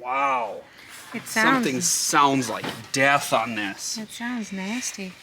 Wow. Something sounds like death on this. It sounds nasty.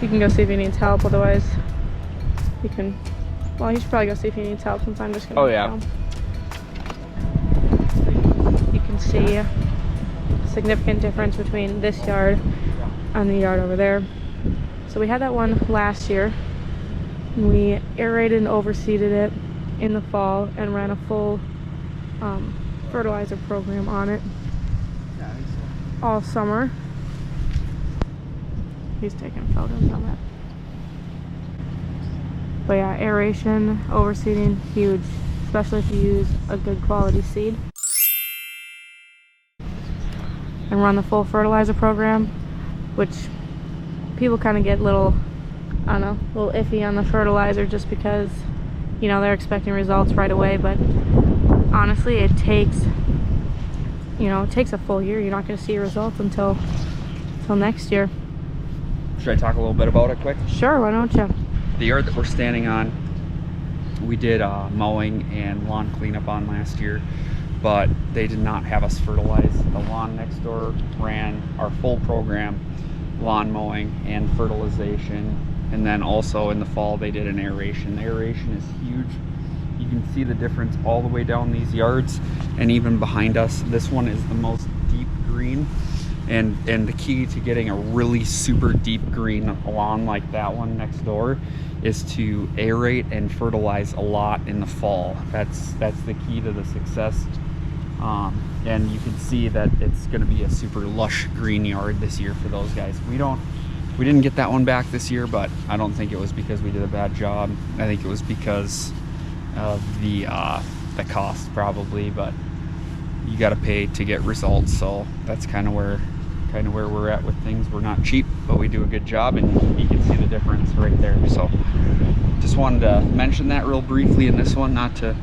You can go see if he needs help, otherwise you can, well, you should probably go see if he needs help since I'm just gonna film. You can see a significant difference between this yard and the yard over there. So we had that one last year. We aerated and overseeded it in the fall and ran a full fertilizer program on it all summer. He's taking photos of it. But yeah, aeration, overseeding, huge, especially if you use a good quality seed. And run the full fertilizer program, which people kind of get little, I don't know, a little iffy on the fertilizer just because you know, they're expecting results right away, but honestly, it takes, you know, it takes a full year. You're not going to see results until next year. Should I talk a little bit about it quick? Sure, why don't you? The yard that we're standing on, we did mowing and lawn cleanup on last year, but they did not have us fertilize. The lawn next door ran our full program, lawn mowing and fertilization, and then also in the fall they did an aeration. The aeration is huge. You can see the difference all the way down these yards, and even behind us. This one is the most deep green, and the key to getting a really super deep green lawn like that one next door is to aerate and fertilize a lot in the fall. That's the key to the success. And you can see that it's going to be a super lush green yard this year for those guys. We didn't get that one back this year, but I don't think it was because we did a bad job. I think it was because of the cost probably, but you got to pay to get results. So that's kind of where we're at with things. We're not cheap, but we do a good job, and you can see the difference right there. So just wanted to mention that real briefly in this one, not to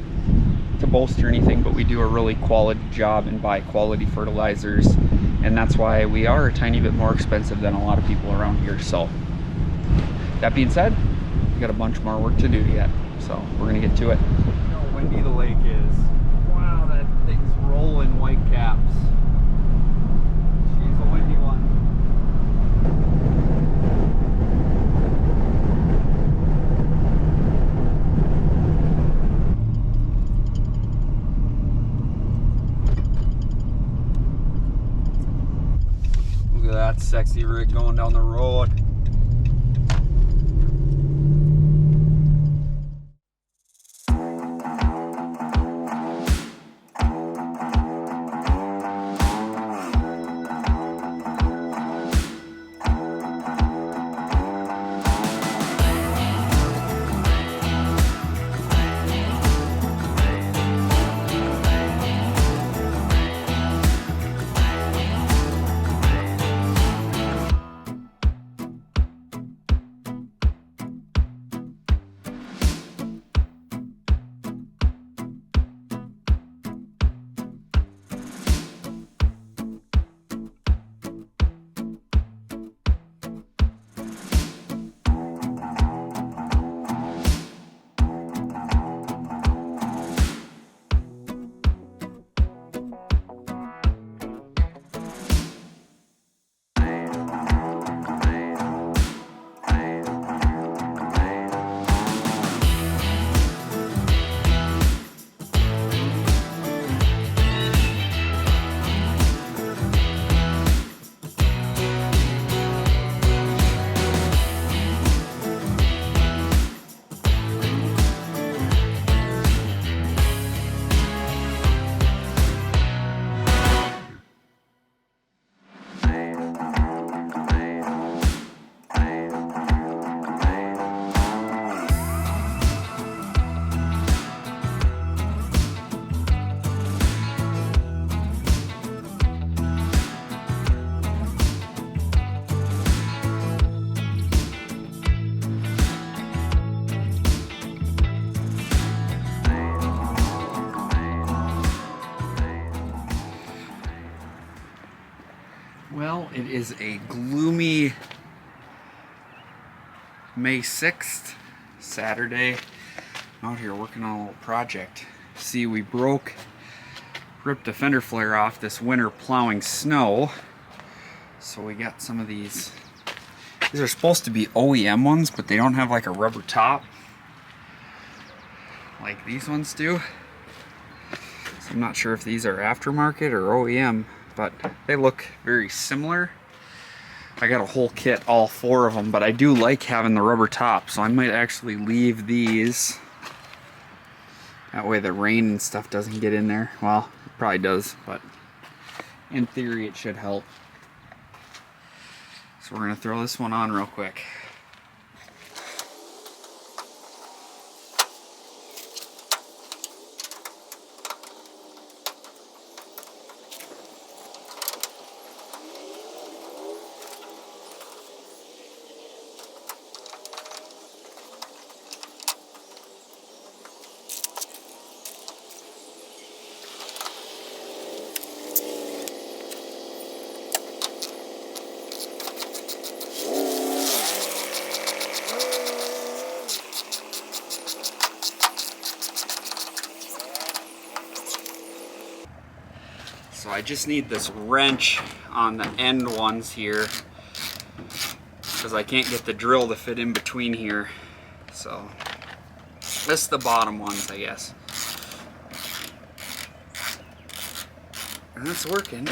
boast or anything, but we do a really quality job and buy quality fertilizers, and that's why we are a tiny bit more expensive than a lot of people around here. So that being said, we got a bunch more work to do yet, so we're gonna get to it. You know how windy the lake is. Wow, that thing's rolling white caps. She's a windy one. Look at that sexy rig going down the road. Well, it is a gloomy May 6th, Saturday. I'm out here working on a little project. See, we ripped a fender flare off this winter plowing snow. So we got some of these. These are supposed to be OEM ones, but they don't have like a rubber top like these ones do. So I'm not sure if these are aftermarket or OEM, but they look very similar. I got a whole kit, all 4 of them, but I do like having the rubber top, so I might actually leave these. That way the rain and stuff doesn't get in there. Well, it probably does, but in theory it should help. So we're gonna throw this one on real quick. So I just need this wrench on the end ones here because I can't get the drill to fit in between here. So this is the bottom ones, I guess. And that's working.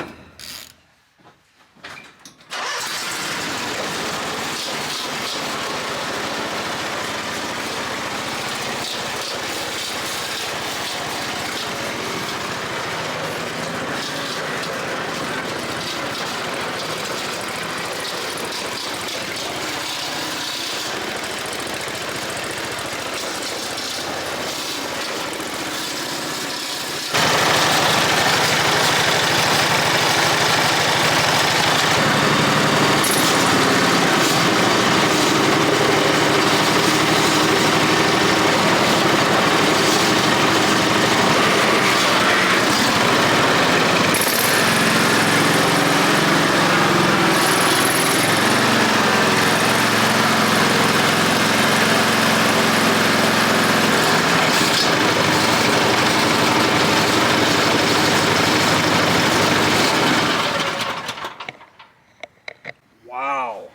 Wow.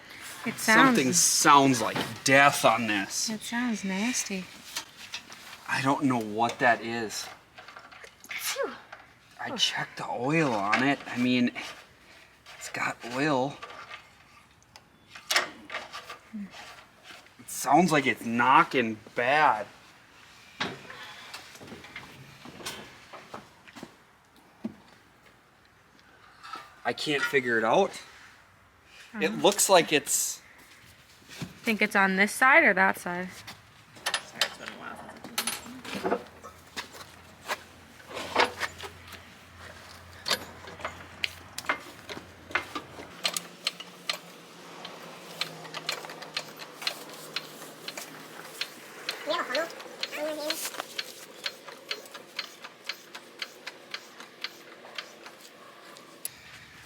Something sounds like death on this. It sounds nasty. I don't know what that is. Phew. I checked the oil on it. I mean, it's got oil. It sounds like it's knocking bad. I can't figure it out. It looks like it's... Think it's on this side or that side?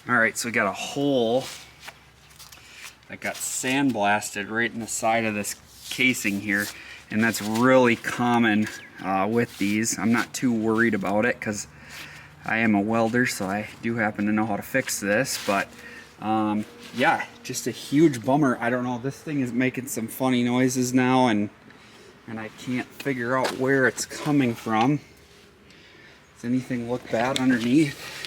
Alright, so we got a hole that got sandblasted right in the side of this casing here, and that's really common with these. I'm not too worried about it because I am a welder, so I do happen to know how to fix this, but yeah, just a huge bummer. I don't know, this thing is making some funny noises now, and I can't figure out where it's coming from. Does anything look bad underneath?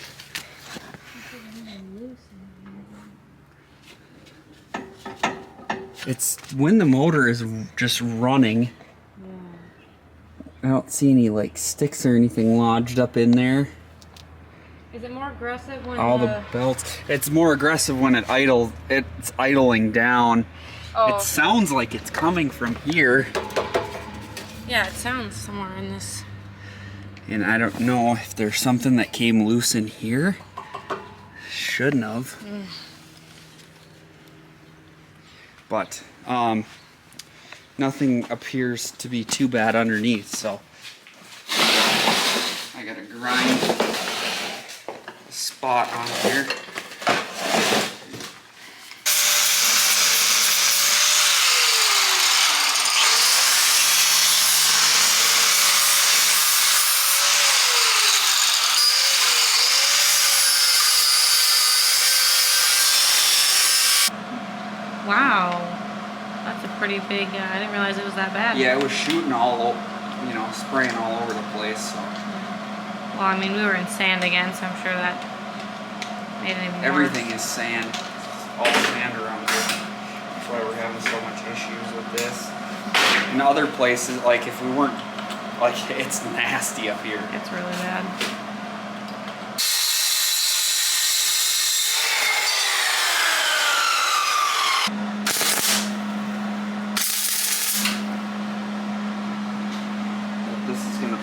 It's when the motor is just running. Yeah. I don't see any like sticks or anything lodged up in there. Is it more aggressive when all the belts? It's more aggressive when it's idling down. Oh. It sounds like it's coming from here. Yeah, it sounds somewhere in this. And I don't know if there's something that came loose in here. Shouldn't have. But nothing appears to be too bad underneath, so I gotta grind a spot on here. Wow, that's a pretty big, I didn't realize it was that bad. Yeah, it was shooting all over, you know, spraying all over the place. So. Well, I mean, we were in sand again, so I'm sure that made it even Everything worse. is sand. It's all sand around here. That's why we're having so much issues with this. In other places, like if we weren't, like it's nasty up here. It's really bad.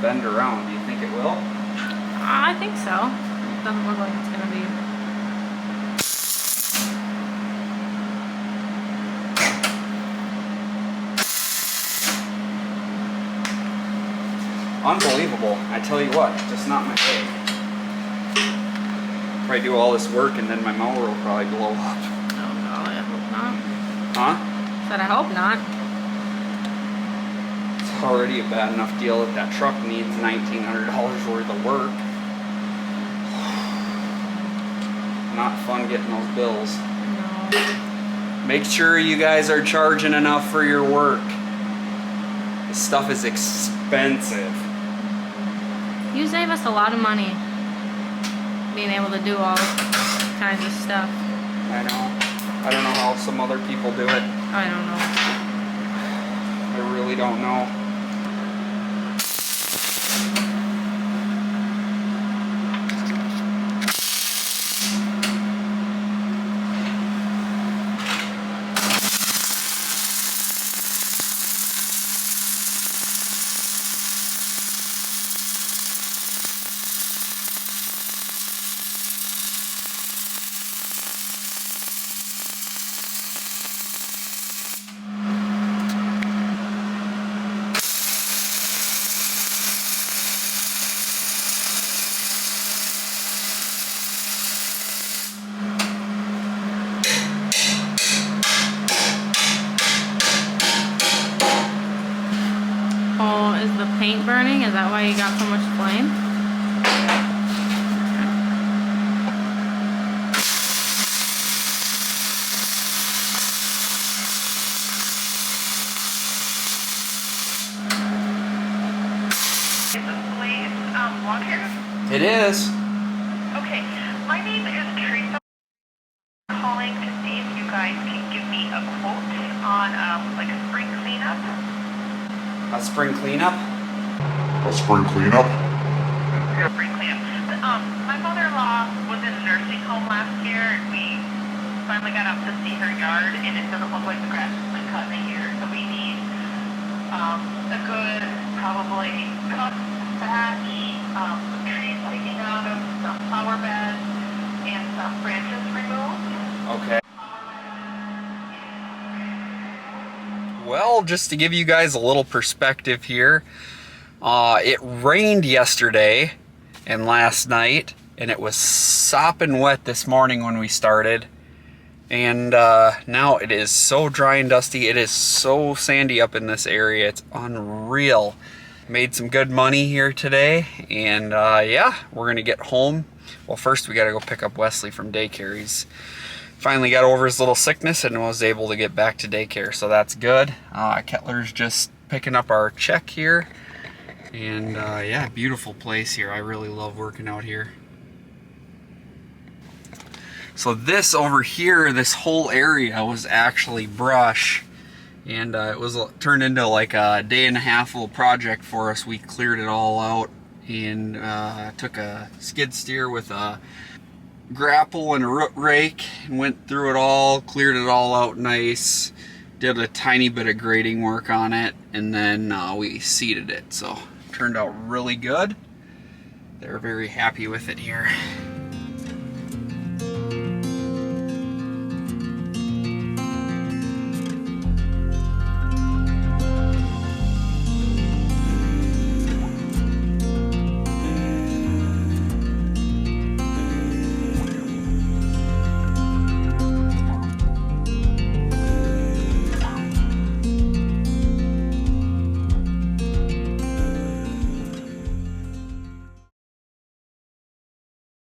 Bend around. Do you think it will? I think so. It doesn't look like it's gonna be. Unbelievable. I tell you what, just not my day. Probably do all this work and then my mower will probably blow up. Oh golly, I hope not. Huh? Said I hope not. Already a bad enough deal that that truck needs $1,900 worth of work. not fun getting those bills. No. Make sure you guys are charging enough for your work. This stuff is expensive. You save us a lot of money being able to do all kinds of stuff. I know. I don't know how some other people do it. I don't know. I really don't know. Oh, is the paint burning? Is that why you got so much flame? Is this police walk here? It is. Okay, my name is Teresa. I'm calling to see if you guys can give me a quote on like a spring cleanup. A spring cleanup? A spring cleanup? Spring cleanup. My mother-in-law was in a nursing home last year, and we finally got up to see her yard, and it doesn't look like the grass has been cut in a year. So we need a good, probably cut patch, some trees taken out of some flower beds, and some branches removed. Okay. Well, just to give you guys a little perspective here, it rained yesterday and last night, and it was sopping wet this morning when we started. And now it is so dry and dusty. It is so sandy up in this area. It's unreal. Made some good money here today, and yeah, we're gonna get home. Well, first we gotta go pick up Wesley from daycare. He's finally got over his little sickness and was able to get back to daycare, so that's good. Kettler's just picking up our check here, and yeah, beautiful place here. I really love working out here. So this over here, this whole area was actually brush, and it was turned into like a day-and-a-half little project for us. We cleared it all out and took a skid steer with a grapple and a root rake and went through it all, cleared it all out nice, did a tiny bit of grading work on it, and then we seeded it. So it turned out really good. They're very happy with it here.